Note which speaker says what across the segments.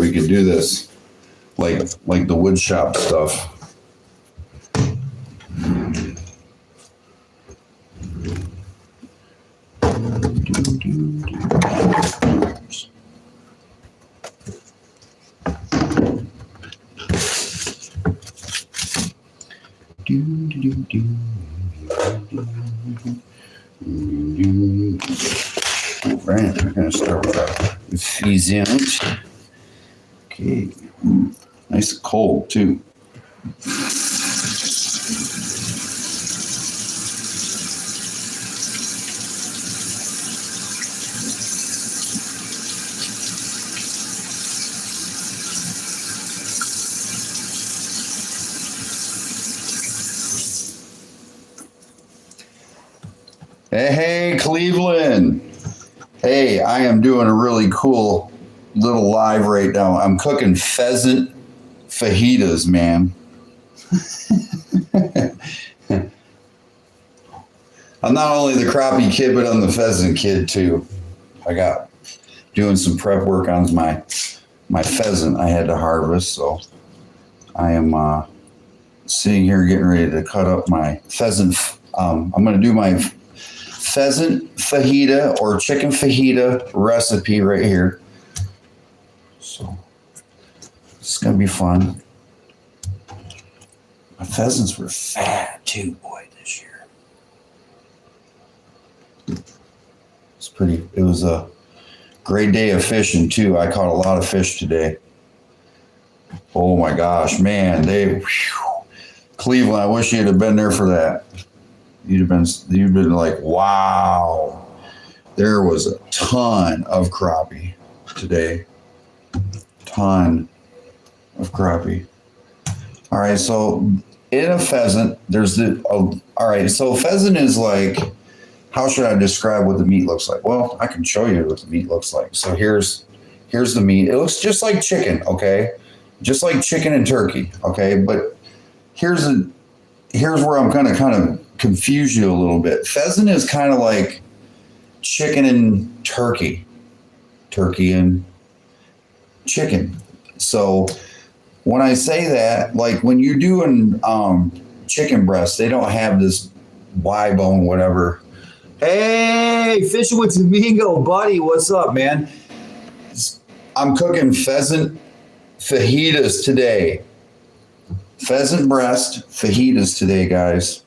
Speaker 1: we could do this like the wood shop stuff. Right, we're going to start with our Pheasant. Okay, nice and cold too. Hey, Cleveland. Hey, I am doing a really cool little live right now. I'm cooking pheasant fajitas, man. I'm not only the Crappie Kidd, but I'm the Pheasant Kid too. I got doing some prep work on my pheasant I had to harvest, so I am sitting here getting ready to cut up my pheasant. I'm going to do my pheasant fajita or chicken fajita recipe right here. So it's going to be fun. My pheasants were fat too, boy, this year. It was a great day of fishing too. I caught a lot of fish today. Oh my gosh, man. Cleveland, I wish you'd have been there for that. You'd been like, wow. There was a ton of crappie today. Ton of crappie. All right, so in a pheasant, all right, so pheasant is like, how should I describe what the meat looks like? Well, I can show you what the meat looks like. So here's the meat. It looks just like chicken, okay? Just like chicken and turkey, okay? But here's where I'm kind of confuse you a little bit. Pheasant is kind of like chicken and turkey and chicken. So when I say that, like when you're doing chicken breasts, they don't have this Y bone, whatever. Hey, fishing with Domingo, buddy, what's up, man? I'm cooking pheasant fajitas today. Pheasant breast fajitas today, guys.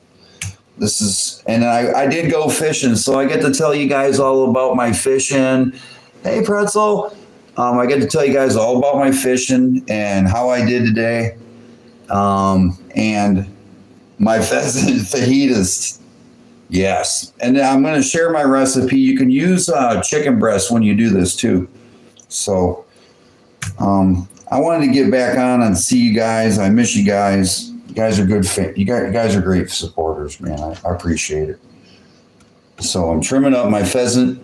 Speaker 1: And I did go fishing, so I get to tell you guys all about my fishing. Hey, Pretzel. I get to tell you guys all about my fishing and how I did today. And my pheasant fajitas. Yes. And I'm going to share my recipe. You can use chicken breast when you do this too. So I wanted to get back on and see you guys. I miss you guys. You guys are good. You guys are great supporters, man. I appreciate it. So I'm trimming up my pheasant.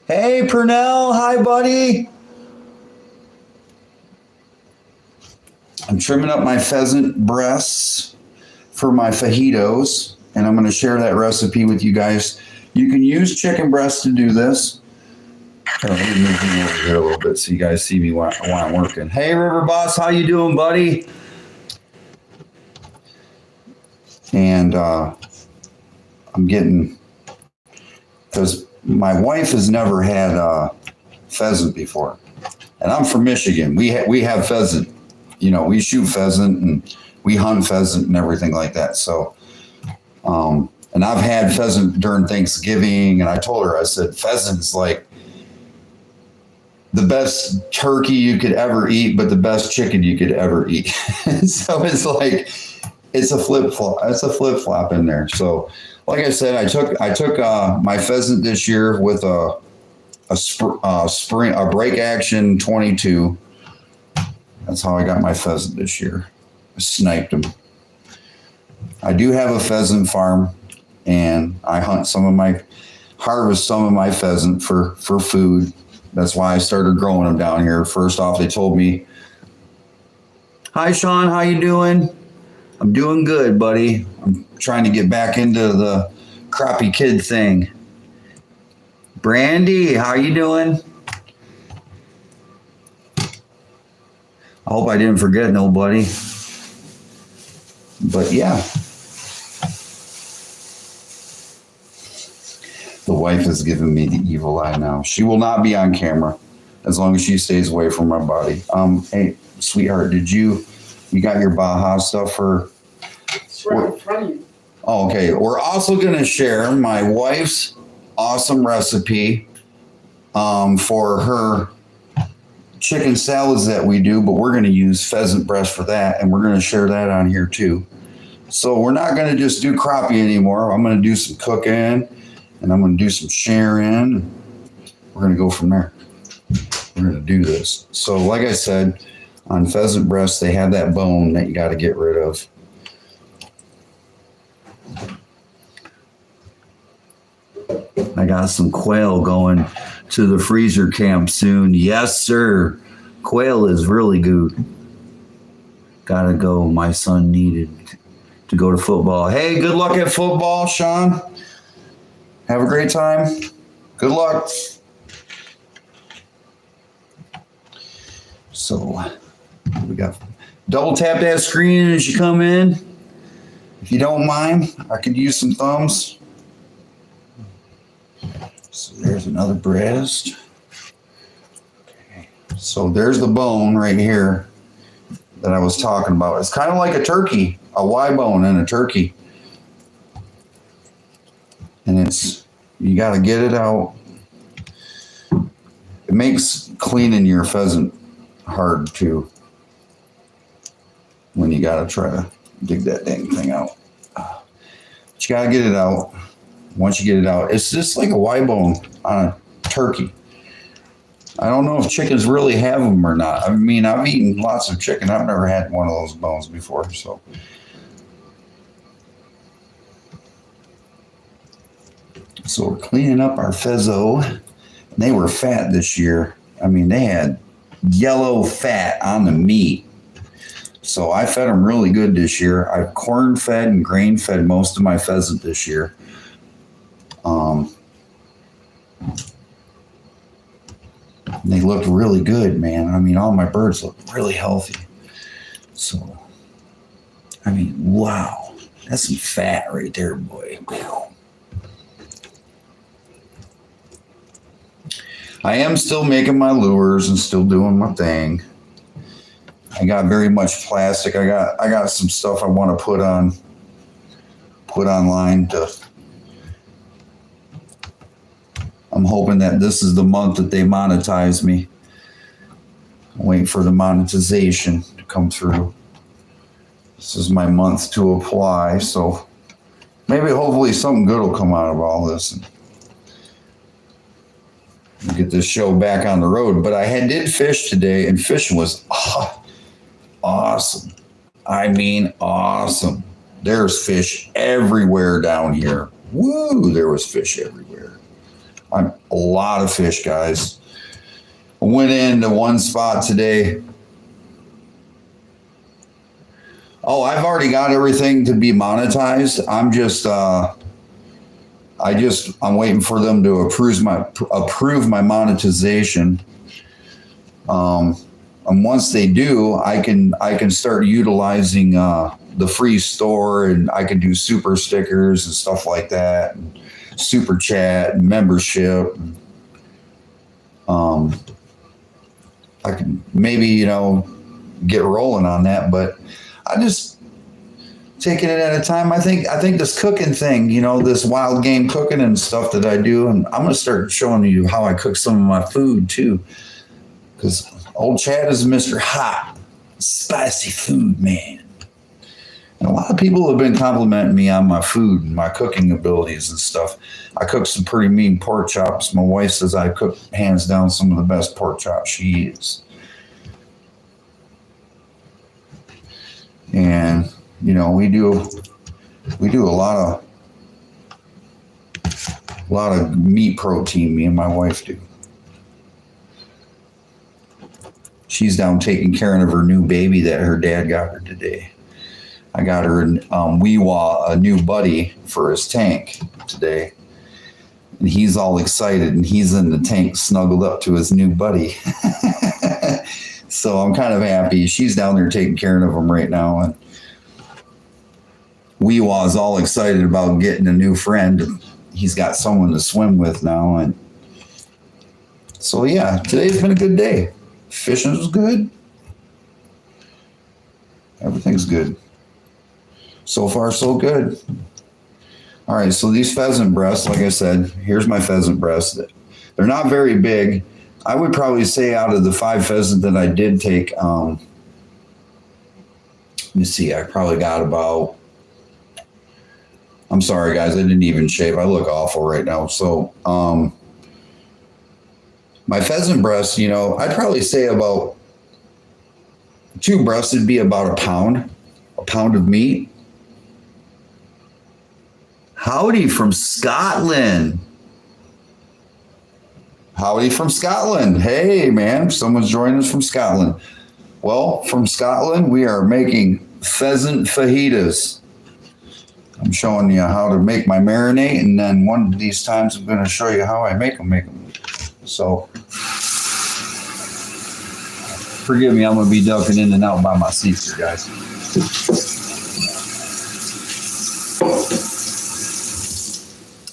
Speaker 1: Hey, Purnell. Hi, buddy. I'm trimming up my pheasant breasts for my fajitos, and I'm going to share that recipe with you guys. You can use chicken breast to do this. Let me move over here a little bit so you guys see me while I'm working. Hey, River Boss, how you doing, buddy? And I'm getting, because my wife has never had pheasant before, and I'm from Michigan. We have pheasant. You know, we shoot pheasant and we hunt pheasant and everything like that. So, and I've had pheasant during Thanksgiving, and I told her, I said, pheasant's like the best turkey you could ever eat, but the best chicken you could ever eat. So it's like, it's a flip-flop. It's a flip-flop in there. So, like I said, I took my pheasant this year with a break action 22. That's how I got my pheasant this year. I sniped them. I do have a pheasant farm, and I harvest some of my pheasant for food. That's why I started growing them down here. First off, they told me, "Hi, Sean, how you doing?" I'm doing good, buddy. I'm trying to get back into the Crappie Kidd thing. Brandy, how you doing? I hope I didn't forget nobody. But yeah. The wife is giving me the evil eye now. She will not be on camera as long as she stays away from my body. Hey, sweetheart, you got your Baja stuff for?
Speaker 2: It's right in front of you.
Speaker 1: Oh, okay. We're also going to share my wife's awesome recipe for her chicken salads that we do, but we're going to use pheasant breast for that, and we're going to share that on here too. So we're not going to just do crappie anymore. I'm going to do some cooking, and I'm going to do some sharing. We're going to go from there. We're going to do this. So like I said, on pheasant breast, they have that bone that you got to get rid of. I got some quail going to the freezer camp soon. Yes, sir. Quail is really good. Gotta go. My son needed to go to football. Hey, good luck at football, Sean. Have a great time. Good luck. So we got double tap that screen as you come in. If you don't mind, I could use some thumbs. So there's another breast. Okay. So there's the bone right here that I was talking about. It's kind of like a turkey, a Y bone in a turkey. And you got to get it out. It makes cleaning your pheasant hard too, when you got to try to dig that dang thing out. But you got to get it out. Once you get it out, it's just like a Y bone on a turkey. I don't know if chickens really have them or not. I mean, I've eaten lots of chicken. I've never had one of those bones before. So we're cleaning up our pheasant. They were fat this year. I mean, they had yellow fat on the meat. So I fed them really good this year. I corn fed and grain fed most of my pheasant this year. They looked really good, man. I mean, all my birds look really healthy. So, I mean, wow. That's some fat right there, boy. I am still making my lures and still doing my thing. I got very much plastic. I got some stuff I want to put online to. I'm hoping that this is the month that they monetize me. I'm waiting for the monetization to come through. This is my month to apply, so maybe hopefully something good will come out of all this and get this show back on the road. But I did fish today, and fishing was awesome. I mean, awesome. There's fish everywhere down here. Woo, there was fish everywhere. A lot of fish, guys. I went into one spot today. Oh, I've already got everything to be monetized. I'm waiting for them to approve my monetization. And once they do, I can start utilizing the free store, and I can do super stickers and stuff like that, and super chat and membership. I can maybe, get rolling on that, but I just taking it at a time. I think this cooking thing, this wild game cooking and stuff that I do, and I'm going to start showing you how I cook some of my food too, because old Chad is Mr. Hot, spicy food man. And a lot of people have been complimenting me on my food and my cooking abilities and stuff. I cook some pretty mean pork chops. My wife says I cook hands down some of the best pork chops she eats. And we do a lot of meat protein. Me and my wife do. She's down taking care of her new baby that her dad got her today. I got her Weewa, a new buddy for his tank today. And he's all excited, and he's in the tank snuggled up to his new buddy. So I'm kind of happy. She's down there taking care of them right now. And Weewa's all excited about getting a new friend. He's got someone to swim with now. And so, yeah, today's been a good day. Fishing was good. Everything's good. So far, so good. All right, so these pheasant breasts, like I said, here's my pheasant breasts. They're not very big. I would probably say out of the 5 pheasant that I did take, let me see, I probably got about, I'm sorry guys, I didn't even shave. I look awful right now. So my pheasant breasts, you know, I'd probably say about 2 breasts would be about a pound of meat. Howdy from Scotland. Howdy from Scotland. Hey, man, someone's joining us from Scotland. Well, from Scotland, we are making pheasant fajitas. I'm showing you how to make my marinade, and then one of these times I'm going to show you how I make them. So, forgive me, I'm going to be ducking in and out by my seats here, guys.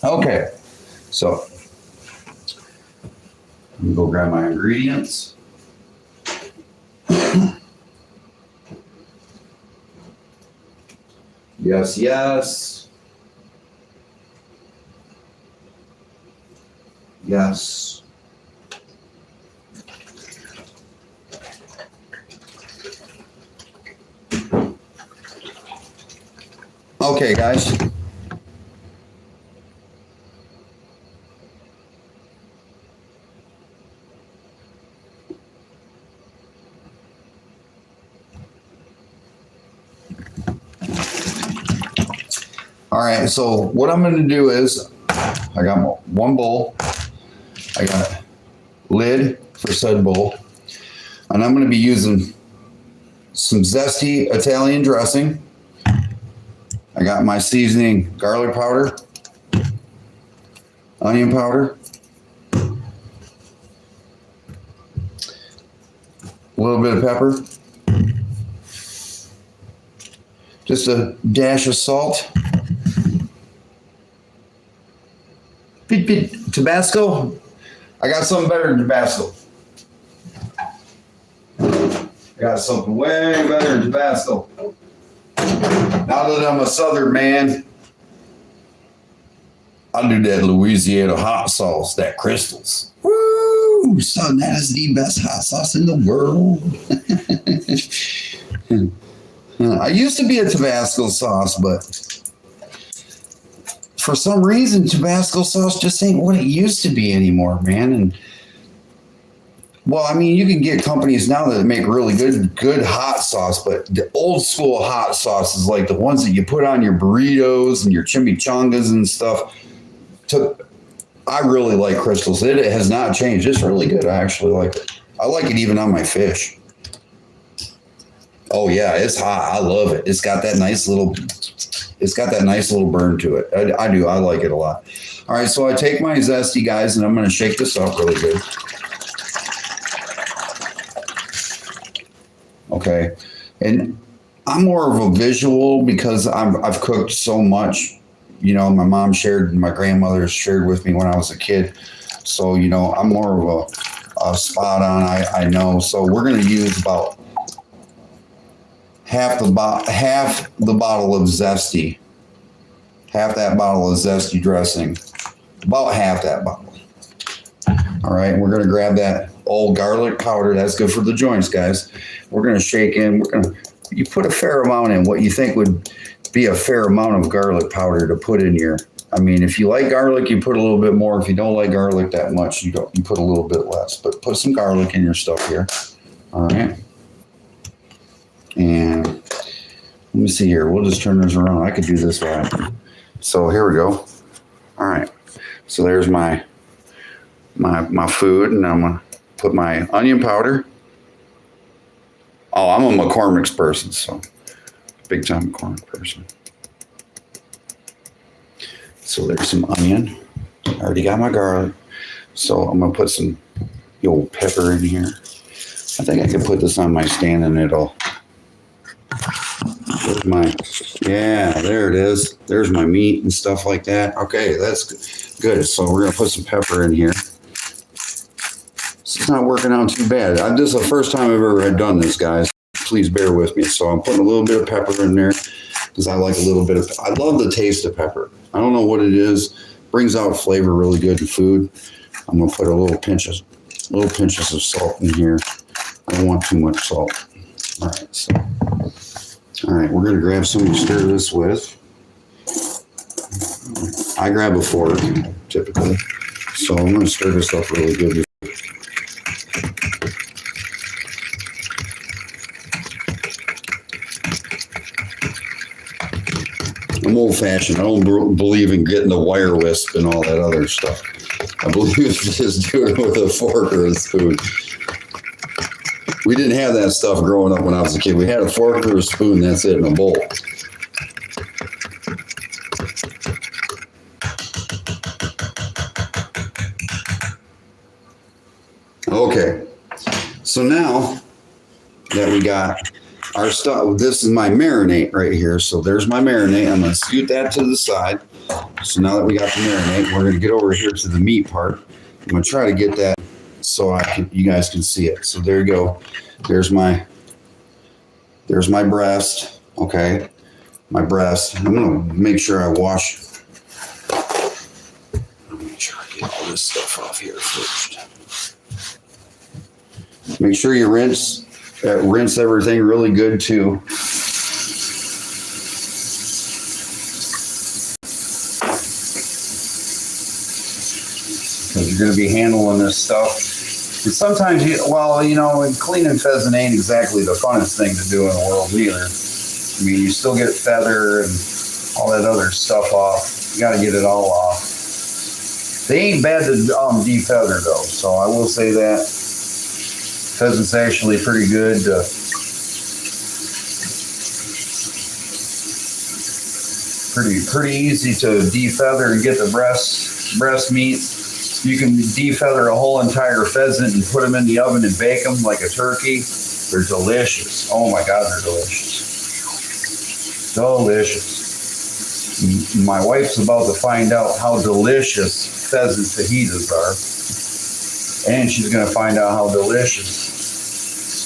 Speaker 1: Okay, so let me go grab my ingredients. Yes, yes. Yes. Okay, guys. All right, so what I'm going to do is I got one bowl. I got a lid for said bowl. And I'm going to be using some zesty Italian dressing. I got my seasoning, garlic powder, onion powder, a little bit of pepper, just a dash of salt. Tabasco. I got something better than Tabasco. I got something way better than Tabasco. Now that I'm a Southern man, I do that Louisiana hot sauce, that Crystals. Woo! Son, that is the best hot sauce in the world. I used to be a Tabasco sauce, but for some reason, Tabasco sauce just ain't what it used to be anymore, man. And well, I mean, you can get companies now that make really good hot sauce, but the old school hot sauce is like the ones that you put on your burritos and your chimichangas and stuff. I really like Crystals. It has not changed. It's really good. I actually like it. I like it even on my fish. Oh yeah, it's hot. I love it. It's got that nice little burn to it. I do. I like it a lot. All right, so I take my zesty, guys, and I'm going to shake this up really good. Okay, and I'm more of a visual because I've cooked so much. You know, my mom shared, my grandmother shared with me when I was a kid. So, you know, I'm more of a spot on. I know. So we're going to use about half the bottle of zesty. Half that bottle of zesty dressing. About half that bottle. All right, we're going to grab that old garlic powder. That's good for the joints, guys. We're going to shake in. You put a fair amount in, what you think would be a fair amount of garlic powder to put in your. I mean, if you like garlic, you put a little bit more. If you don't like garlic that much, you put a little bit less. But put some garlic in your stuff here. All right. And let me see here. We'll just turn this around. I could do this right. So here we go. All right. So there's my food, and I'm gonna put my onion powder. Oh, I'm a McCormick's person, so big time McCormick person. So there's some onion. I already got my garlic. So I'm gonna put some old pepper in here. I think I could put this on my stand and it'll, there's my, yeah, there it is. There's my meat and stuff like that. Okay, that's good. So we're gonna put some pepper in here. It's not working out too bad. This is the first time I've ever had done this, guys. Please bear with me. So I'm putting a little bit of pepper in there because I like a little bit of, I love the taste of pepper. I don't know what it is. Brings out flavor really good in food. I'm gonna put a little pinches of salt in here. I don't want too much salt. All right, so, all right, we're gonna grab something to stir this with. I grab a fork typically, so I'm gonna stir this up really good. I'm old-fashioned. I don't believe in getting the wire wisp and all that other stuff. I believe it's just doing it with a fork or a spoon. We didn't have that stuff growing up when I was a kid. We had a fork or a spoon, that's it, in a bowl. Okay, so now that we got our stuff, this is my marinade right here. So there's my marinade. I'm gonna scoot that to the side. So now that we got the marinade, we're gonna get over here to the meat part. I'm gonna try to get that so you guys can see it. So there you go. There's my breast. Okay, my breast. I'm gonna make sure I wash. Make sure I get all this stuff off here first. Make sure you rinse everything really good too. Because you're going to be handling this stuff. And sometimes, cleaning pheasant ain't exactly the funnest thing to do in the world either. I mean, you still get feather and all that other stuff off. You got to get it all off. They ain't bad to defeather though, so I will say that. Pheasant's actually pretty good. Pretty easy to defeather and get the breast meat. You can defeather a whole entire pheasant and put them in the oven and bake them like a turkey. They're delicious. Oh my God, they're delicious. Delicious. My wife's about to find out how delicious pheasant fajitas are. And she's going to find out how delicious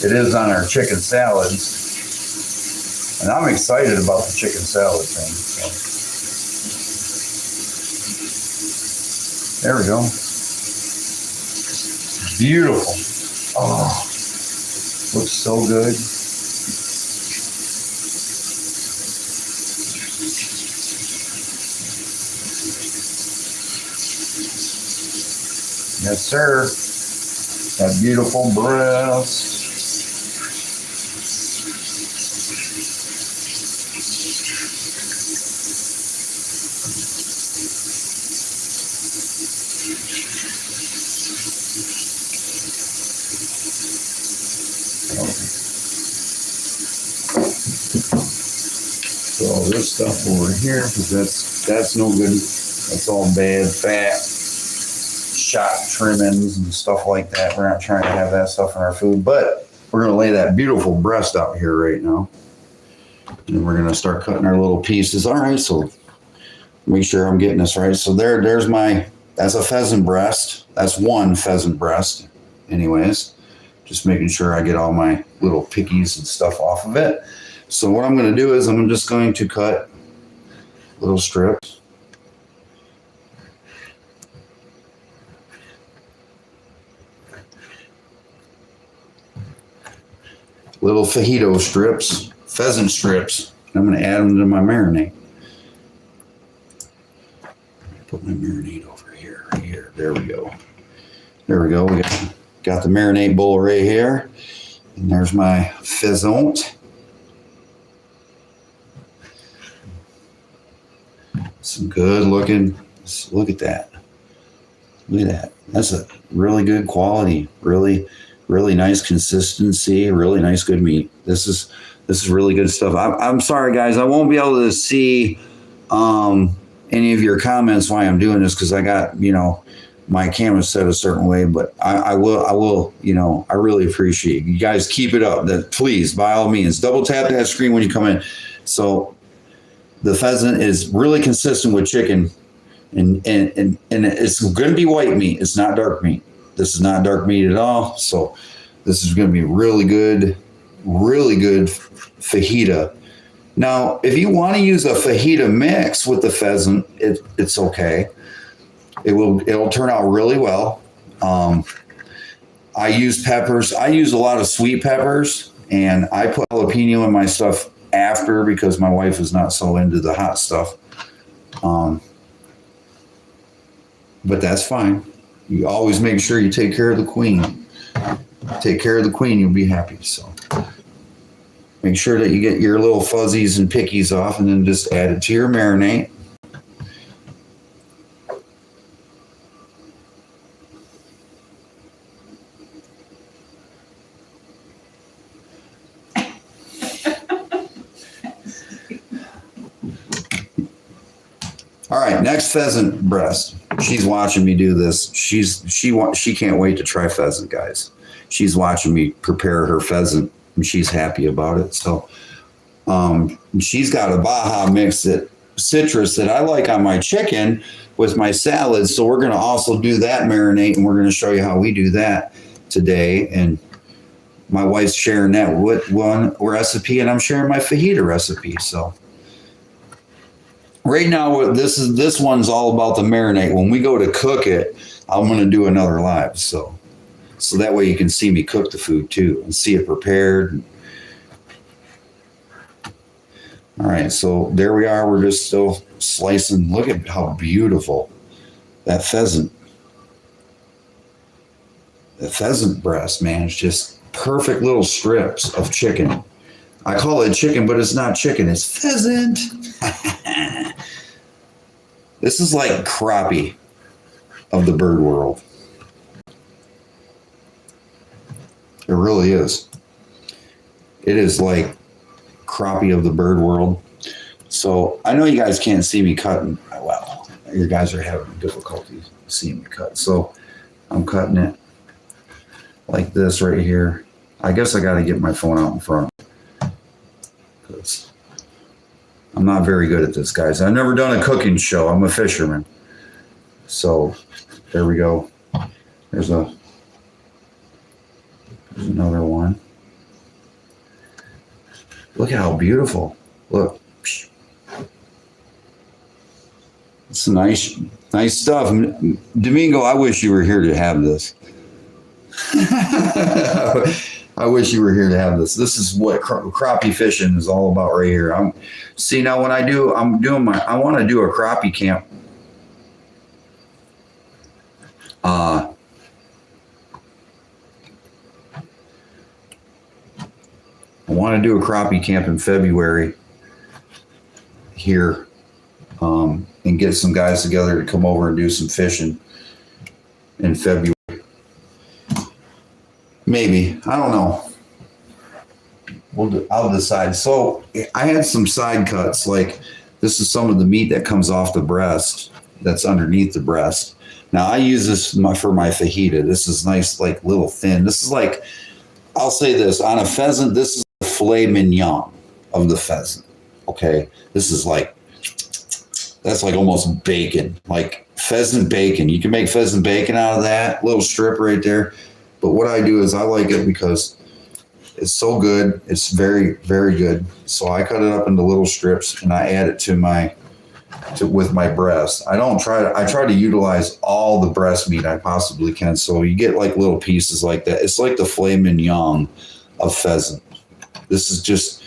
Speaker 1: it is on our chicken salads. And I'm excited about the chicken salad thing. So. There we go. Beautiful. Oh, looks so good. Yes, sir. That beautiful breast. So this stuff over here, because that's no good. That's all bad fat. Shot trimmings and stuff like that. We're not trying to have that stuff in our food, but we're going to lay that beautiful breast out here right now. And we're going to start cutting our little pieces. All right, so make sure I'm getting this right. So there's that's a pheasant breast. That's one pheasant breast. Anyways, just making sure I get all my little pickies and stuff off of it. So what I'm going to do is I'm just going to cut little strips. Little fajito strips, pheasant strips. I'm going to add them to my marinade. Put my marinade over here, right here. There we go. There we go. We got the marinade bowl right here. And there's my pheasant. Some good looking. Look at that. Look at that. That's a really good quality. Really nice consistency, really nice good meat. This is really good stuff. I'm sorry guys, I won't be able to see any of your comments while I'm doing this because I got my camera's set a certain way, but I will, I really appreciate it. You guys keep it up. Please, by all means, double tap that screen when you come in. So the pheasant is really consistent with chicken, and it's going to be white meat. It's not dark meat. This is not dark meat at all. So this is going to be really good fajita. Now, if you want to use a fajita mix with the pheasant, it's okay. It'll turn out really well. I use peppers. I use a lot of sweet peppers, and I put jalapeno in my stuff after because my wife is not so into the hot stuff. But that's fine. You always make sure you take care of the queen. Take care of the queen, you'll be happy. So make sure that you get your little fuzzies and pickies off, and then just add it to your marinade. All right, next pheasant breast. She's watching me do this. She can't wait to try pheasant, guys. She's watching me prepare her pheasant, and she's happy about it. So, she's got a Baja mix that citrus that I like on my chicken with my salad. So we're going to also do that marinade, and we're going to show you how we do that today. And my wife's sharing that one recipe, and I'm sharing my fajita recipe. So. Right now, this one's all about the marinade. When we go to cook it, I'm going to do another live, so that way you can see me cook the food too and see it prepared. All right, so there we are. We're just still slicing. Look at how beautiful that pheasant breast, man. It's just perfect little strips of chicken. I call it chicken, but it's not chicken. It's pheasant. This is like crappie of the bird world. It really is. It is like crappie of the bird world. So I know you guys can't see me cutting. Well, you guys are having difficulty seeing me cut. So I'm cutting it like this right here. I guess I got to get my phone out in front. Because I'm not very good at this, guys. I've never done a cooking show. I'm a fisherman. So there we go. There's another one. Look at how beautiful. Look. It's nice stuff. Domingo, I wish you were here to have this. I wish you were here to have this. This is what crappie fishing is all about right here. Now when I want to do a crappie camp. I want to do a crappie camp in February here, and get some guys together to come over and do some fishing in February. Maybe. I don't know. I'll decide. So I had some side cuts. Like this is some of the meat that comes off the breast that's underneath the breast. Now I use this for my fajita. This is nice, like little thin. This is like, I'll say this, on a pheasant, this is the filet mignon of the pheasant. Okay. This is like, that's like almost bacon, like pheasant bacon. You can make pheasant bacon out of that little strip right there. But what I do is I like it because it's so good. It's very, very good. So I cut it up into little strips and I add it with my breast. I try to utilize all the breast meat I possibly can. So you get like little pieces like that. It's like the filet mignon of pheasant. This is just,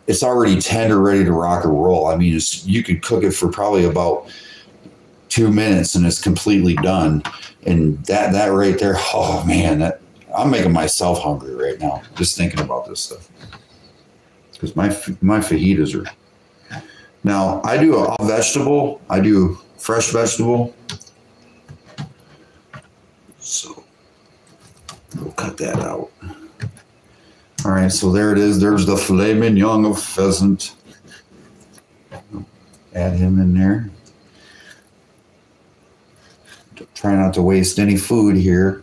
Speaker 1: it's already tender, ready to rock and roll. I mean, you could cook it for probably about 2 minutes and it's completely done. And that right there, oh man, I'm making myself hungry right now just thinking about this stuff. Because my fajitas are. Now I do a vegetable. I do fresh vegetable. So we'll cut that out. All right, so there it is. There's the filet mignon of pheasant. Add him in there. Try not to waste any food here.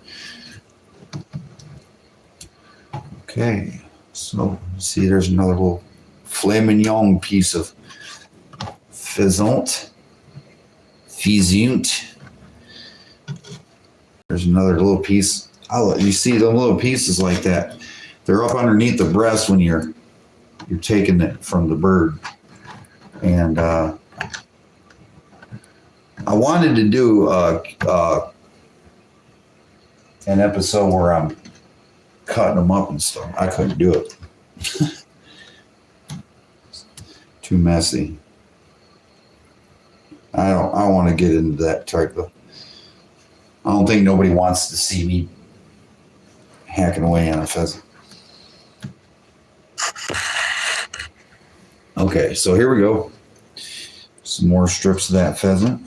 Speaker 1: Okay, so see, there's another little filet mignon piece of Pheasant. There's another little piece. You see the little pieces like that. They're up underneath the breast when you're taking it from the bird. And I wanted to do an episode where I'm cutting them up and stuff. I couldn't do it. Too messy. I want to get into that type of. I don't think nobody wants to see me hacking away on a pheasant. Okay, so here we go. Some more strips of that pheasant.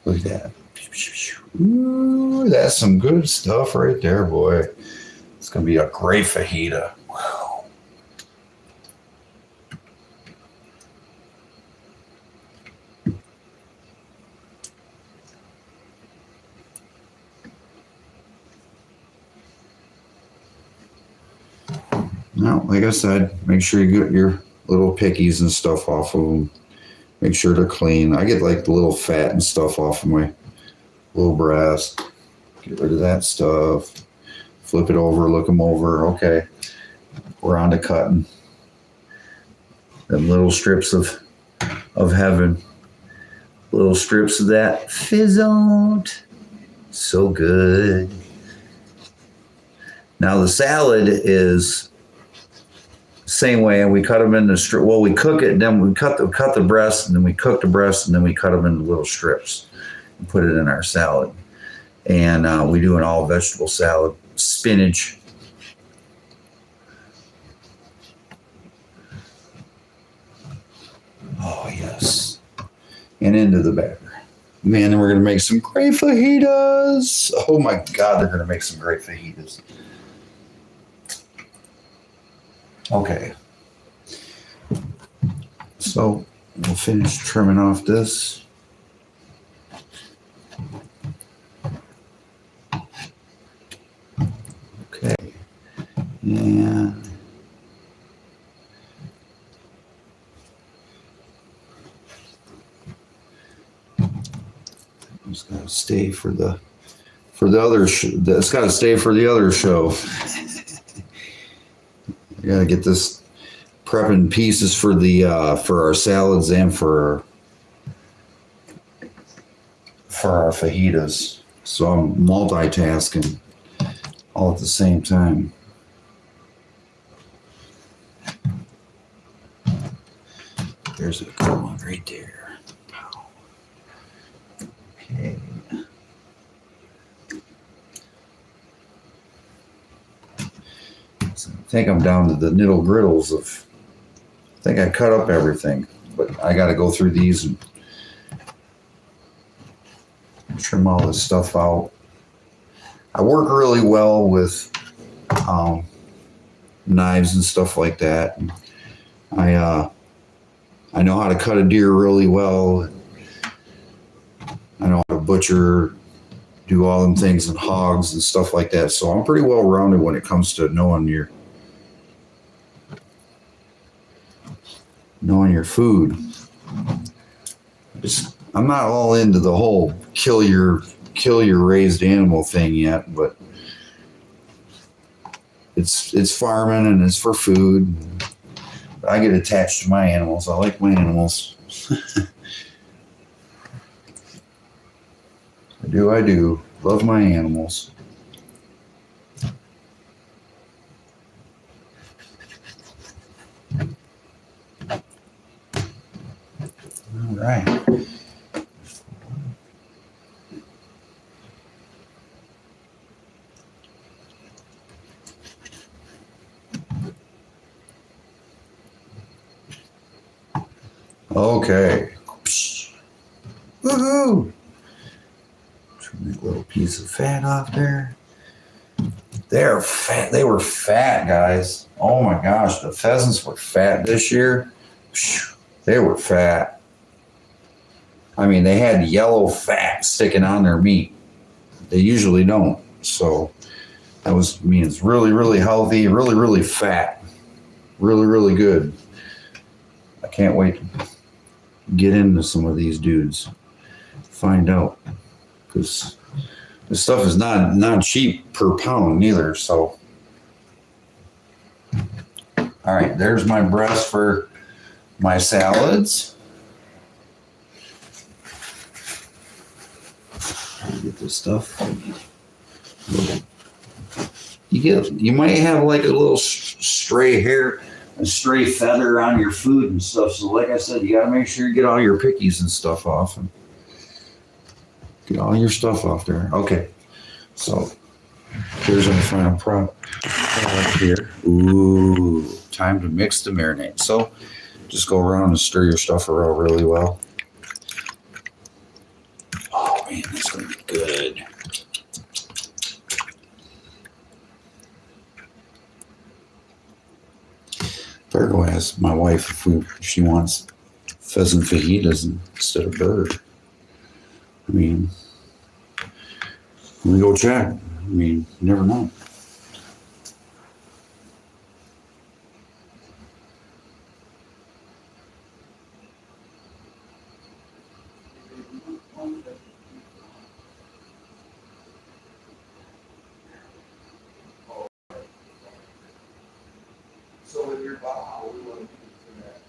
Speaker 1: Look at that. Ooh, that's some good stuff right there, boy. It's going to be a great fajita. Wow. Now, like I said, make sure you get your little pickies and stuff off of them. Make sure they're clean. I get like the little fat and stuff off of my little breast. Get rid of that stuff. Flip it over, look them over. Okay, we're on to cutting. Them little strips of heaven. Little strips of that Pheasant. So good. Now the salad is same way, and we cut them into strip. Well, we cook it, then we cut the breast, and then we cook the breast, and then we cut them into little strips and put it in our salad. And we do an all vegetable salad, spinach. Oh yes, and into the batter. Man, then we're gonna make some great fajitas. Oh my God, they're gonna make some great fajitas. Okay. So we'll finish trimming off this. Okay. And it's got to stay for the other. That's got to stay for the other show. We got to get this prepping pieces for the for our salads and for our fajitas. So I'm multitasking all at the same time. There's a good one right there. Okay. So I think I'm down to the niddle griddles of. I think I cut up everything, but I got to go through these and trim all this stuff out. I work really well with knives and stuff like that. And I know how to cut a deer really well. I know how to butcher, do all them things and hogs and stuff like that. So I'm pretty well rounded when it comes to knowing your food. I'm not all into the whole kill your raised animal thing yet, but it's farming and it's for food. I get attached to my animals. I like my animals. I do. Love my animals. All right. Okay. Woohoo! Trim that little piece of fat off there. They're fat. They were fat, guys. Oh my gosh, the pheasants were fat this year. They were fat. I mean, they had yellow fat sticking on their meat. They usually don't. So that means really, really healthy, really, really fat. Really, really good. I can't wait to get into some of these dudes. Find out. Because this stuff is not cheap per pound neither. So, all right, there's my breast for my salads. Get this stuff. You might have like a little stray hair, a stray feather on your food and stuff. So, like I said, you got to make sure you get all your pickies and stuff off and get all your stuff off there. Okay, so here's our final product here. Ooh, time to mix the marinade. So, just go around and stir your stuff around really well. Oh man, that's gonna be good. Better go ask my wife if she wants pheasant fajitas instead of bird. I mean, let me go check. I mean, you never know. So with your bottle, we want to do that.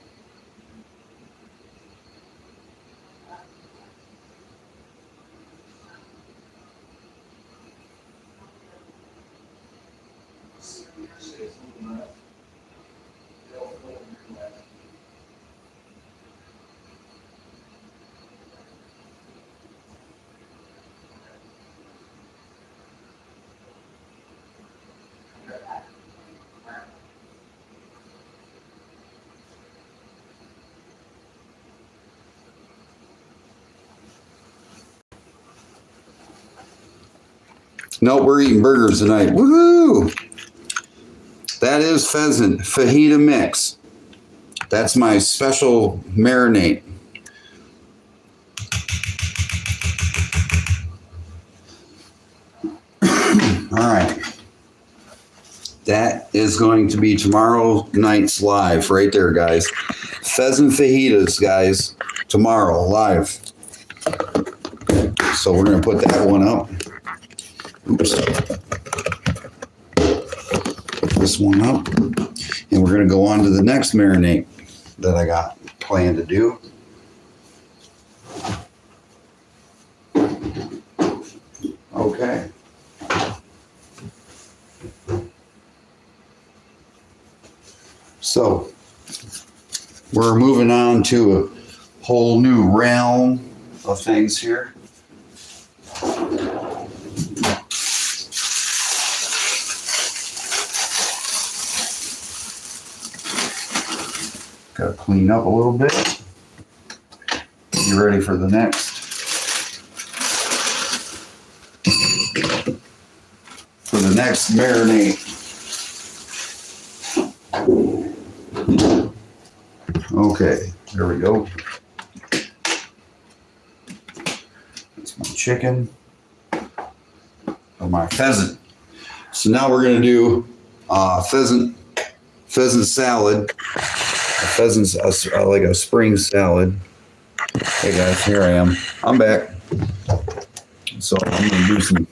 Speaker 1: No, we're eating burgers tonight. Woohoo! That is pheasant fajita mix. That's my special marinade. All right. That is going to be tomorrow night's live right there, guys. Pheasant fajitas, guys. Tomorrow, live. So we're going to put that one up. Oops. Put this one up. And we're going to go on to the next marinade that I got planned to do. Okay. So we're moving on to a whole new realm of things here. Got to clean up a little bit. Get ready for the next. For the next marinade. Okay, there we go. That's my chicken. Or my pheasant. So now we're going to do pheasant salad. Pheasant's like a spring salad. Hey guys, here I am. I'm back. So I'm going to do some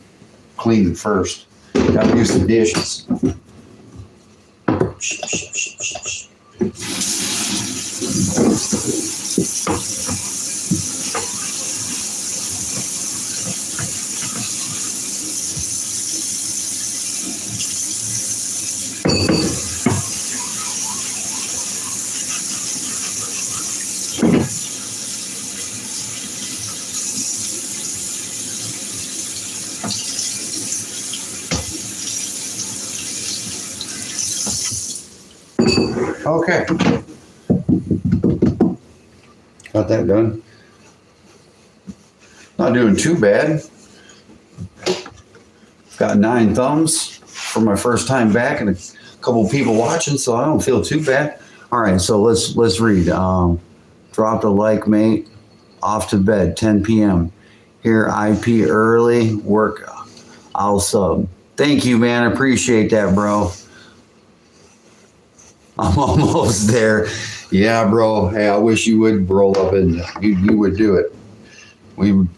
Speaker 1: cleaning first. Got to do some dishes. Okay. got that done. Not doing too bad. Got 9 thumbs for my first time back and a couple people watching, so I don't feel too bad. All right, so let's read. Dropped a like, mate. Off to bed, 10 p.m. Here, IP early. Work. I'll sub. Thank you, man. I appreciate that, bro. I'm almost there. Yeah, bro. Hey, I wish you would roll up and you would do it. We would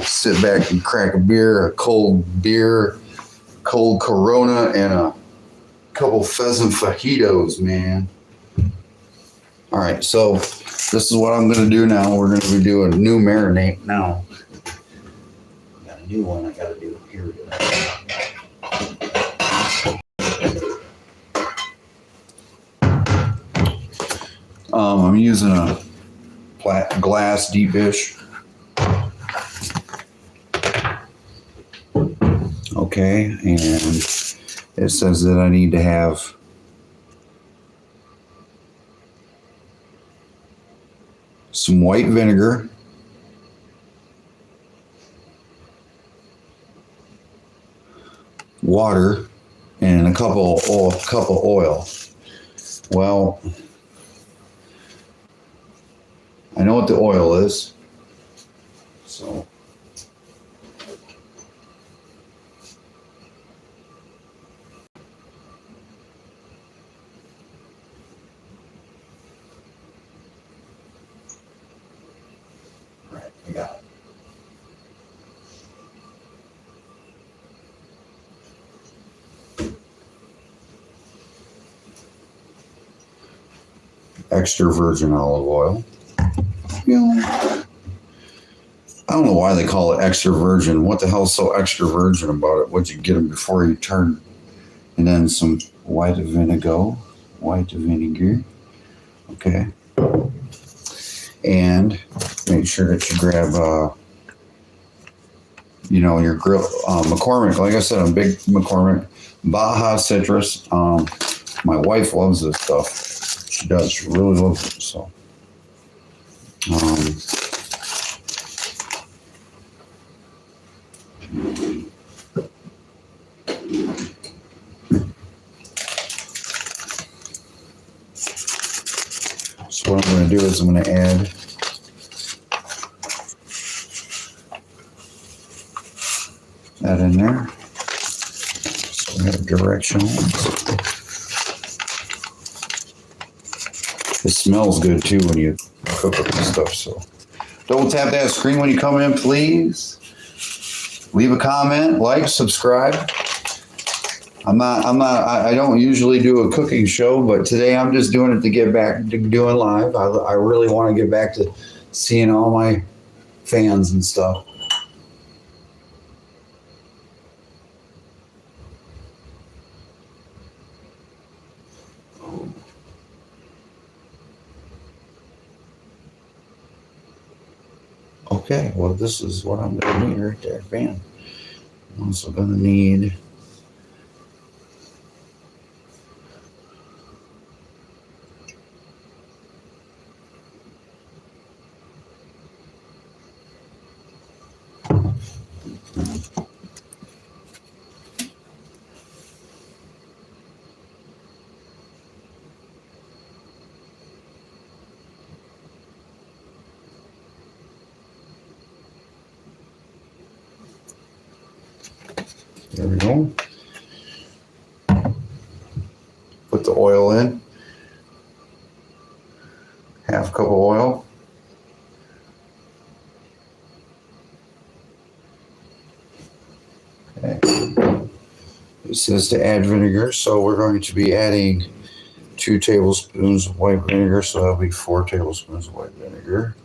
Speaker 1: sit back and crack a beer, a cold Corona, and a couple Pheasant fajitas, man. All right, so this is what I'm going to do now. We're going to be doing a new marinade now. Got a new one I got to do. Here we go. I'm using a glass deep dish. Okay, and it says that I need to have some white vinegar, water, and a cup of oil. Well, I know what the oil is, so right, I got it. Extra virgin olive oil. You know, I don't know why they call it extra virgin. What the hell's so extra virgin about it? What'd you get them before you turn? And then some white vinegar. Okay. And make sure that you grab, your grill, McCormick. Like I said, I'm big McCormick. Baja citrus. My wife loves this stuff. She does. She really loves it. So. So what I'm going to do is I'm going to add that in there. So we have directionals. It smells good too when you cook up this stuff. So don't tap that screen when you come in, please. Leave a comment, like, subscribe. I don't usually do a cooking show, but today I'm just doing it to get back to doing live. I really want to get back to seeing all my fans and stuff. Okay, well, this is what I'm going to need right there, bam. I'm also going to need there we go. Put the oil in. Half cup of oil. Okay. It says to add vinegar, so we're going to be adding 2 tablespoons of white vinegar, so that'll be 4 tablespoons of white vinegar.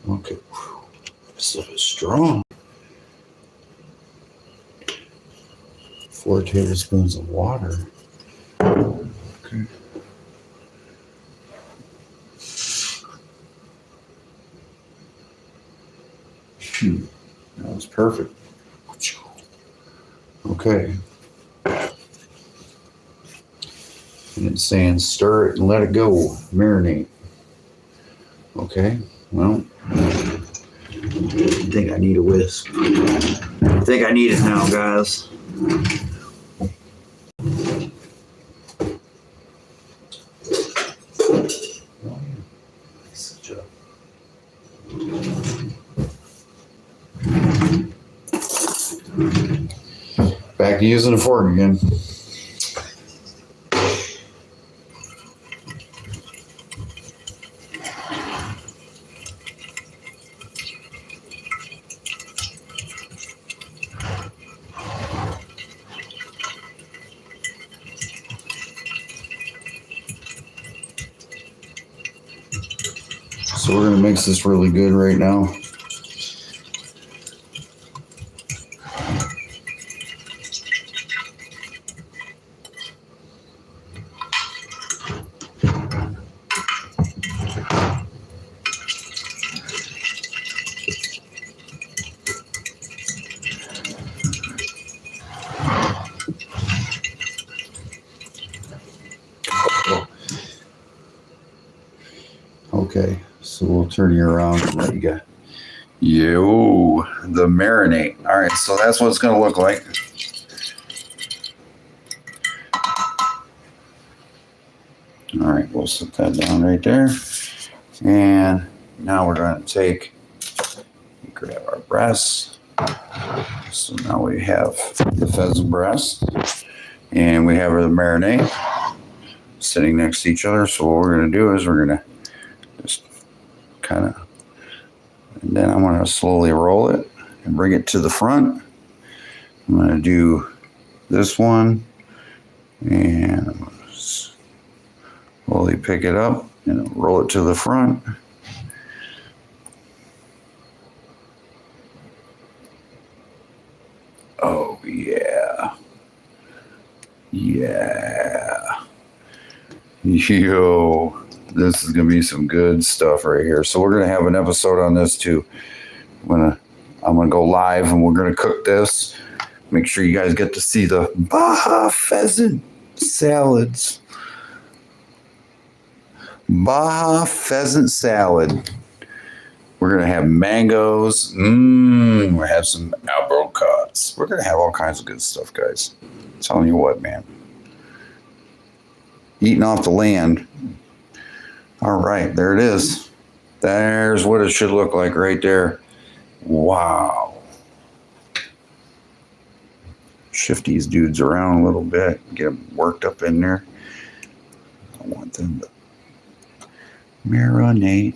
Speaker 1: Okay, this stuff is strong. 4 tablespoons of water. Okay. Okay. Shoot, that was perfect. Okay. And it's saying stir it and let it go, marinate. Okay, well, I think I need a whisk. I think I need it now, guys. Back to using a fork again. So we're gonna mix this really good right now. Okay, so we'll turn you around and let you go. Yo, the marinade. All right, so that's what it's gonna look like. All right, we'll set that down right there. And now we're gonna grab our breasts. So now we have the pheasant breast and we have the marinade sitting next to each other. So what we're gonna do is we're gonna just kind of, and then I'm gonna slowly roll it and bring it to the front. I'm gonna do this one and I'm gonna slowly pick it up and roll it to the front. Oh yeah. Yeah. Yo, this is gonna be some good stuff right here. So we're gonna have an episode on this too. I'm gonna go live and we're gonna cook this. Make sure you guys get to see the Baja pheasant salads. Baja pheasant salad. We're gonna have mangoes. We're gonna have some apricots. We're gonna have all kinds of good stuff, guys. I'm telling you what, man. Eating off the land. All right, there it is. There's what it should look like right there. Wow. Shift these dudes around a little bit. Get them worked up in there. I want them to marinate.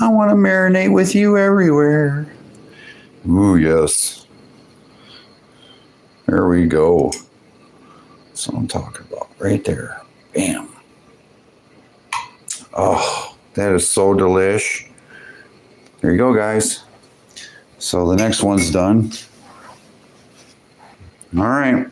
Speaker 1: I want to marinate with you everywhere. Ooh, yes. There we go. That's what I'm talking about. Right there. Bam. Oh, that is so delish. There you go, guys. So the next one's done. All right.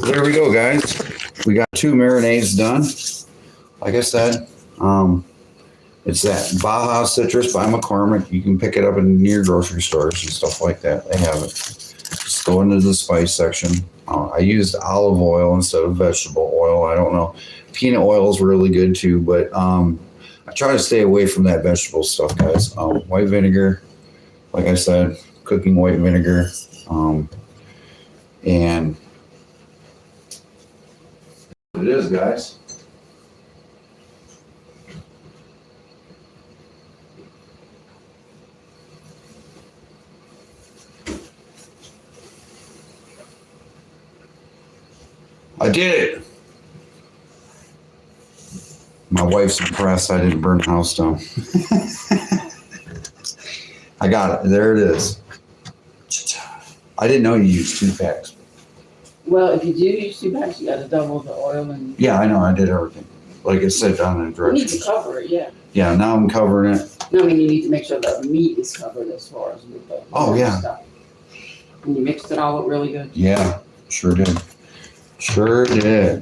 Speaker 1: There we go, guys. We got 2 marinades done. Like I said, it's that Baja Citrus by McCormick. You can pick it up in your grocery stores and stuff like that. They have it. Just go into the spice section. I used olive oil instead of vegetable oil. I don't know. Peanut oil is really good too, but I try to stay away from that vegetable stuff, guys. White vinegar, like I said, cooking white vinegar, and it is, guys. I did it. My wife's impressed I didn't burn the house down. I got it. There it is. I didn't know you used 2 packs.
Speaker 2: Well, if you do use 2 packs, you got to double the oil and.
Speaker 1: Yeah, I know. I did everything. Like it said down in the
Speaker 2: You need
Speaker 1: directions.
Speaker 2: to cover it, yeah.
Speaker 1: Yeah, now I'm covering it.
Speaker 2: No, I mean, you need to make sure that the meat is covered as far as with the
Speaker 1: Oh, yeah.
Speaker 2: stuff. And you mixed it all up really good.
Speaker 1: Yeah, sure did. Sure did.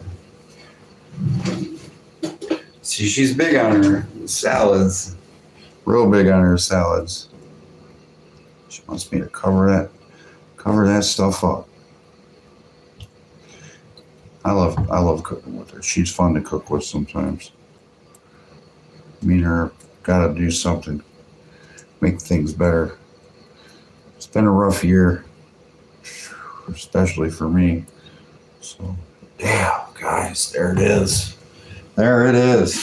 Speaker 1: See, she's big on her salads. Real big on her salads. She wants me to cover that stuff up. I love cooking with her. She's fun to cook with sometimes. Me and her gotta do something, make things better. It's been a rough year, especially for me. So, yeah, guys, there it is. There it is.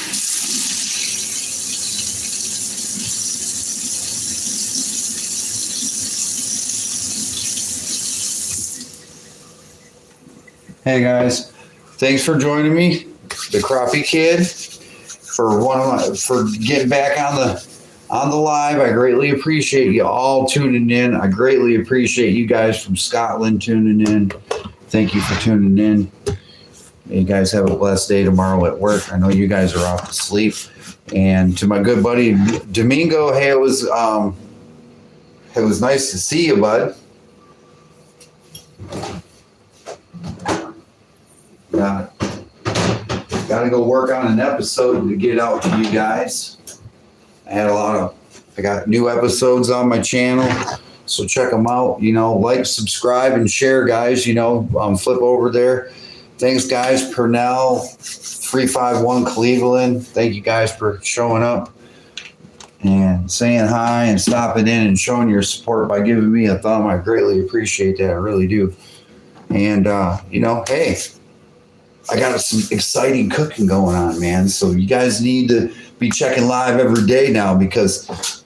Speaker 1: Hey guys, thanks for joining me, the Crappie Kidd, for getting back on the live. I greatly appreciate you all tuning in. I greatly appreciate you guys from Scotland tuning in. Thank you for tuning in. You guys have a blessed day tomorrow at work. I know you guys are off to sleep. And to my good buddy Domingo, hey, it was nice to see you, bud. Got to go work on an episode to get out to you guys. I got new episodes on my channel, so check them out. Like, subscribe, and share, guys. Flip over there. Thanks, guys. Purnell 351 Cleveland. Thank you guys for showing up and saying hi and stopping in and showing your support by giving me a thumb. I greatly appreciate that. I really do. And hey, I got some exciting cooking going on, man. So you guys need to be checking live every day now, because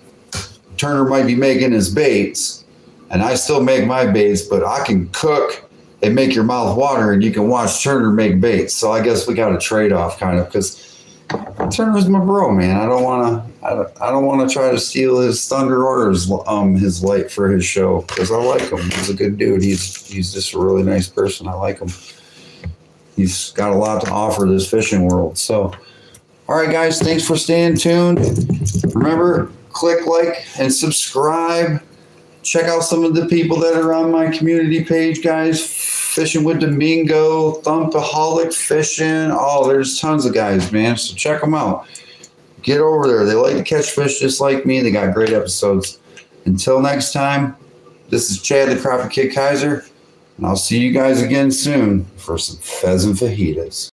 Speaker 1: Turner might be making his baits, and I still make my baits, but I can cook and make your mouth water, and you can watch Turner make baits. So I guess we got a trade-off, kind of, because Turner's my bro, man. I don't want to try to steal his thunder or his light for his show, because I like him. He's a good dude. He's just a really nice person. I like him. He's got a lot to offer this fishing world. So, all right, guys, thanks for staying tuned. Remember, click like and subscribe. Check out some of the people that are on my community page, guys. Fishing with Domingo, Thumpaholic Fishing. Oh, there's tons of guys, man. So check them out. Get over there. They like to catch fish just like me. They got great episodes. Until next time, this is Chad the Crappie Kidd Kaiser, and I'll see you guys again soon for some pheasant fajitas.